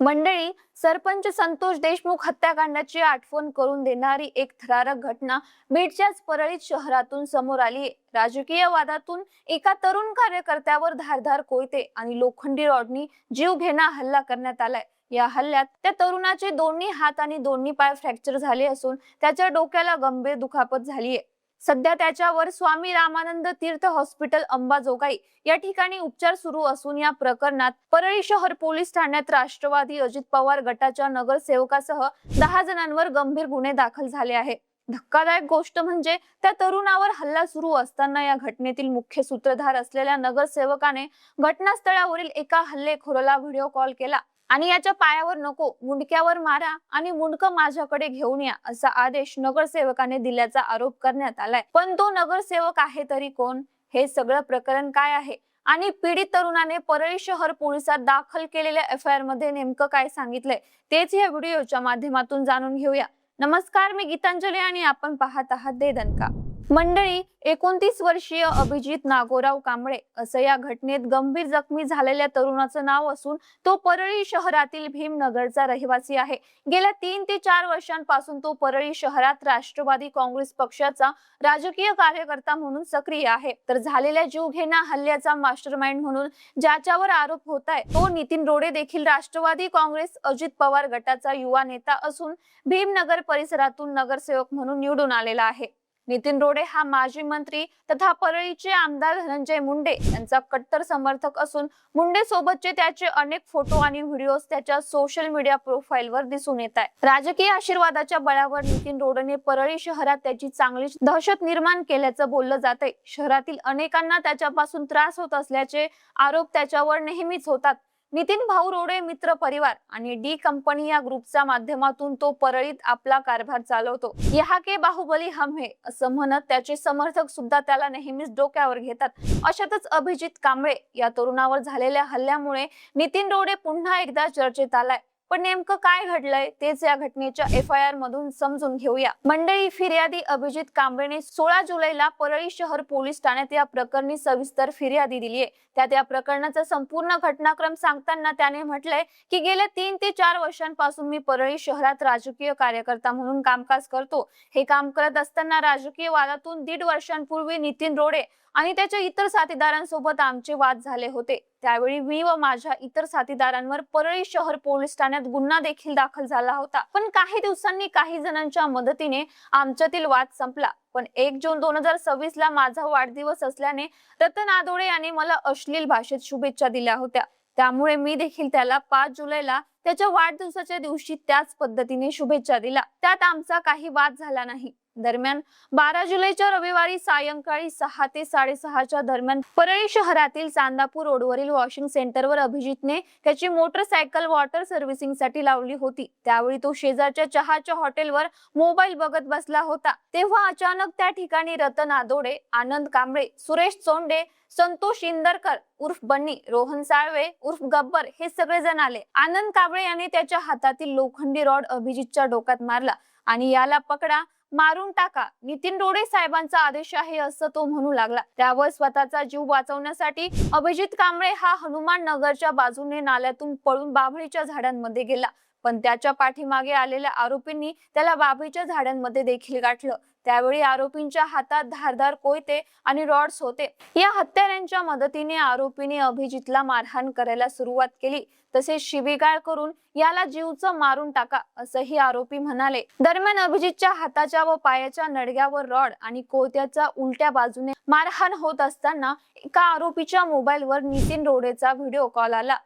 मंडळी, सरपंच संतोष देशमुख हत्याकांडाची आठवण करून देणारी एक थरारक घटना बीडच्याच परळी शहरातून समोर आली आहे। राजकीय वादातून एका तरुण कार्यकर्त्यावर धारदार कोयते आणि लोखंडी रॉडनी जीवघेणा हल्ला करण्यात आलाय। या हल्ल्यात त्या तरुणाचे दोन्ही हात आणि दोन्ही पाय फ्रॅक्चर झाले असून त्याच्या डोक्याला गंभीर दुखापत झाली आहे। सध्या त्याच्यावर स्वामी रामानंद तीर्थ हॉस्पिटल अंबाजोगाई या ठिकाणी उपचार सुरू असून या प्रकरणात परळी शहर पोलीस ठाण्यात राष्ट्रवादी अजित पवार गटाच्या नगरसेवकासह 10 जणांवर गंभीर गुन्हे दाखल झाले आहे। धक्कादायक गोष्ट म्हणजे त्या तरुणावर हल्ला सुरू असताना या घटनेतील मुख्य सूत्रधार असलेल्या नगरसेवकाने घटनास्थळावरील एका हल्लेखोराला व्हिडिओ कॉल केला आणि याच्या पायावर नको, मुंडक्यावर मारा आणि मुंडकं माझ्याकडे घेऊन या असा आदेश नगरसेवकाने दिल्याचा आरोप करण्यात आलाय। पण तो नगरसेवक आहे तरी कोण? हे सगळं प्रकरण काय आहे आणि पीडित तरुणाने परळी शहर पोलिसात दाखल केलेल्या FIR मध्ये नेमकं काय सांगितलंय तेच या व्हिडिओच्या माध्यमातून जाणून घेऊया। नमस्कार, मी गीतांजली आणि आपण पाहत आहात दे दणका। मंडळी, 29 वर्षीय अभिजित नागोराव कांबळे असं या घटनेत गंभीर जखमी झालेल्या तरुणाचं नाव असून तो परळी शहरातील भीमनगरचा रहिवासी आहे। गेल्या 3 ते 4 वर्षांपासून तो परळी शहरात राष्ट्रवादी काँग्रेस पक्षाचा राजकीय कार्यकर्ता म्हणून सक्रिय आहे। तर झालेल्या जीवघेणा हल्ल्याचा मास्टरमाइंड म्हणून ज्याच्यावर आरोप होत आहे तो नितीन रोडे देखील राष्ट्रवादी काँग्रेस अजित पवार गटाचा युवा नेता असून भीमनगर परिसरातून नगरसेवक म्हणून निवडून आलेला आहे। नितीन रोडे हा माजी मंत्री तथा परळीचे आमदार धनंजय मुंडे यांचा कट्टर समर्थक असून मुंडे सोबतचे त्याचे अनेक फोटो आणि व्हिडिओज त्याच्या सोशल मीडिया प्रोफाईलवर दिसून येत आहे। राजकीय आशीर्वादाच्या बळावर नितीन रोडेने परळी शहरात त्याची चांगली दहशत निर्माण केल्याचं बोललं जातंय। शहरातील अनेकांना त्याच्यापासून त्रास होत असल्याचे आरोप त्याच्यावर नेहमीच होतात। नितीन भाऊ रोडे मित्र परिवार आणि डी कंपनी या ग्रुपच्या माध्यमातून तो परळीत आपला कारभार चालवतो। यहाँ के बाहुबली हम है असं म्हणत त्याचे समर्थक सुद्धा त्याला नेहमीच डोक्यावर घेतात। अशातच अभिजित कांबळे या तरुणावर झालेल्या हल्ल्यामुळे नितीन रोडे पुन्हा एकदा चर्चेत आलाय। पण नेमकं काय घडलंय तेच या घटनेच्या FIR मधून समजून घेऊया। मंडळी, फिर्यादी अभिजित कांबळेने 16 जुलैला परळी शहर पोलीस ठाण्यात या प्रकरणी सविस्तर फिर्यादी दिली आहे। त्यात या प्रकरणाचा संपूर्ण घटनाक्रम सांगताना त्याने म्हटलंय की गेल्या 3 ते 4 वर्षांपासून मी परळी शहरात राजकीय कार्यकर्ता म्हणून कामकाज करतो। हे काम करत असताना राजकीय वादातून 1.5 वर्षांपूर्वी नितीन रोडे आणि त्याच्या इतर साथीदारांसोबत आमचे वाद झाले होते। त्यावेळी मी व माझ्या इतर साथीदारांवर परळी शहर पोलीस ठाण्यात गुन्हा देखील दाखल झाला होता। पण काही दिवसांनी काही जणांच्या मदतीने आमच्यातील वाद संपला। पण 1 जून 2026 ला माझा वाढदिवस असल्याने रतन आदोळे यांनी मला अश्लील भाषेत शुभेच्छा दिल्या होत्या। त्यामुळे मी देखील त्याला 5 जुलैला त्याच्या वाढदिवसाच्या दिवशी त्याच पद्धतीने शुभेच्छा दिल्या। त्यात आमचा काही वाद झाला नाही। दरम्यान 12 जुलैच्या रविवारी सायंकाळी 6 ते 6:30च्या दरम्यान परळी शहरातील चांदापूर रोडवरील वॉशिंग सेंटरवर अभिजितने त्याची मोटरसायकल वॉटर सर्व्हिसिंग साठी लावली होती। त्यावेळी तो शेजारच्या चहाच्या हॉटेलवर मोबाईल बघत बसला होता। तेव्हा अचानक त्या ठिकाणी रतन आदोळे, आनंद कांबळे, सुरेश चोंडे, संतोष इंदरकर उर्फ बन्नी, रोहन साळवे उर्फ गब्बर हे सगळेजण आले। आनंद कांबळे याने त्याच्या हातातील लोखंडी रॉड अभिजितच्या डोक्यात मारला आणि याला पकडा, मारून टाका, नितीन रोडे साहेबांचा आदेश आहे असं तो म्हणू लागला। त्यावर स्वतःचा जीव वाचवण्यासाठी अभिजित कांबळे हा हनुमान नगरच्या बाजूने नाल्यातून पळून बाभळीच्या झाडांमध्ये गेला। पण त्याच्या पाठीमागे आलेल्या आरोपींनी त्याला बाभळीच्या झाडांमध्ये देखील गाठलं। त्यावेळी आरोपींच्या हातात धारदार कोयते आणि रॉड्स होते। या हत्यारांच्या मदतीने आरोपीने अभिजितला मारहाण करायला सुरुवात केली। तसेच शिवीगाळ करून याला जीवचं मारून टाका असंही आरोपी म्हणाले। दरम्यान अभिजितच्या हाताच्या व पायाच्या नडग्यावर रॉड आणि कोयत्याचा उलट्या बाजूने मारहाण होत असताना एका आरोपीच्या मोबाईलवर नितीन रोडेचा व्हिडिओ कॉल आला।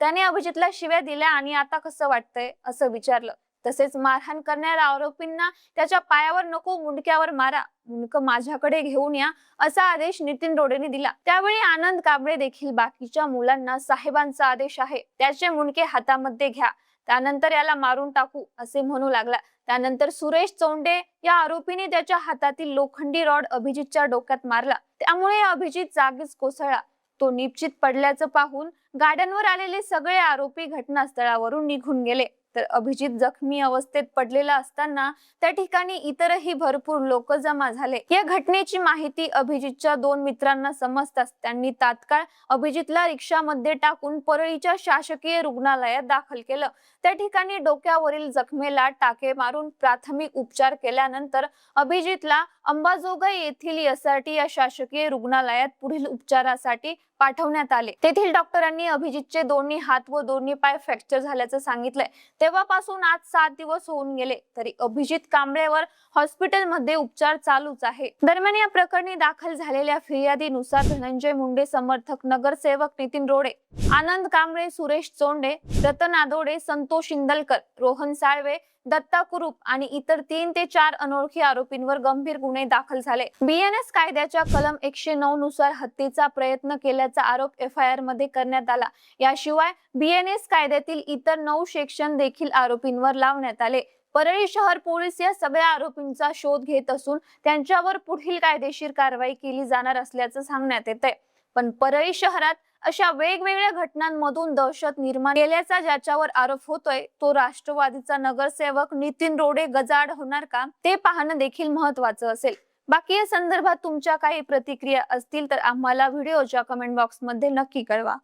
त्याने अभिजितला शिव्या दिल्या आणि आता कसं वाटतंय असं विचारलं। तसेच मारहाण करणाऱ्या आरोपींना त्याच्या पायावर नको, मुंडक्यावर मारा, मुंडकं माझ्याकडे घेऊन या असा आदेश नितीन रोडेने दिला। त्यावेळी आनंद कांबळे देखील बाकीच्या मुलांना साहेबांचा आदेश आहे, त्याचे मुंडके हातामध्ये घ्या, त्यानंतर याला मारून टाकू असे म्हणू लागला। त्यानंतर सुरेश चोंडे या आरोपीने त्याच्या हातातील लोखंडी रॉड अभिजितच्या डोक्यात मारला। त्यामुळे अभिजित जागीच कोसळला। तो निश्चित पडल्याचं पाहून गाड्यांवर आलेले सगळे आरोपी घटनास्थळावरून निघून गेले। तर अभिजित जखमी अवस्थेत पडलेला असताना त्या ठिकाणी इतरही भरपूर लोक जमा झाले। या घटनेची माहिती अभिजितच्या 2 मित्रांना समजताच त्यांनी तात्काळ अभिजितला रिक्षामध्ये टाकून परळीच्या शासकीय रुग्णालयात दाखल केलं। त्या ठिकाणी डोक्यावरील जखमेला टाके मारून प्राथमिक उपचार केल्यानंतर अभिजितला अंबाजोगाई येथील एसआरटी या शासकीय रुग्णालयात पुढील उपचारासाठी पाठवण्यात आले। तेथील डॉक्टरांनी अभिजितचे दोन्ही हात व दोन्ही पाय फ्रॅक्चर झाल्याचं सांगितलंय। तेव्हापासून आज 7 दिवस होऊन गेले तरी अभिजित कांबळेवर हॉस्पिटलमध्ये उपचार चालूच आहे। दरम्यान या प्रकरणी दाखल झालेल्या फिर्यादीनुसार धनंजय मुंडे समर्थक नगरसेवक नितीन रोडे, आनंद कांबळे, सुरेश चोंडे, रतन आदोडे, संतोष इंदलकर, रोहन साळवे, दत्ता कुरूप आणि इतर 3 ते 4 अनोळखी आरोपींवर गंभीर गुन्हे दाखल झाले। बीएनएस कायद्याच्या कलम 109 नुसार हत्येचा प्रयत्न केल्याचा आरोप एफआयआर मध्ये करण्यात आला। याशिवाय बीएनएस कायद्यातील इतर 9 सेक्शन देखील आरोपींवर लावण्यात आले। परळी शहर पोलीस या सगळ्या आरोपींचा शोध घेत असून त्यांच्यावर पुढील कायदेशीर कारवाई केली जाणार असल्याचं सांगण्यात येतंय। पण परळी शहरात अशा वेगवेगळ्या घटनांमधून दहशत निर्माण केल्याचा ज्याच्यावर आरोप होतोय तो राष्ट्रवादीचा नगरसेवक नितीन रोडे गजाआड होणार का ते पाहणं देखील महत्त्वाचं असेल। बाकी या संदर्भात तुमच्या काही प्रतिक्रिया असतील तर आम्हाला व्हिडिओच्या कमेंट बॉक्समध्ये नक्की कळवा।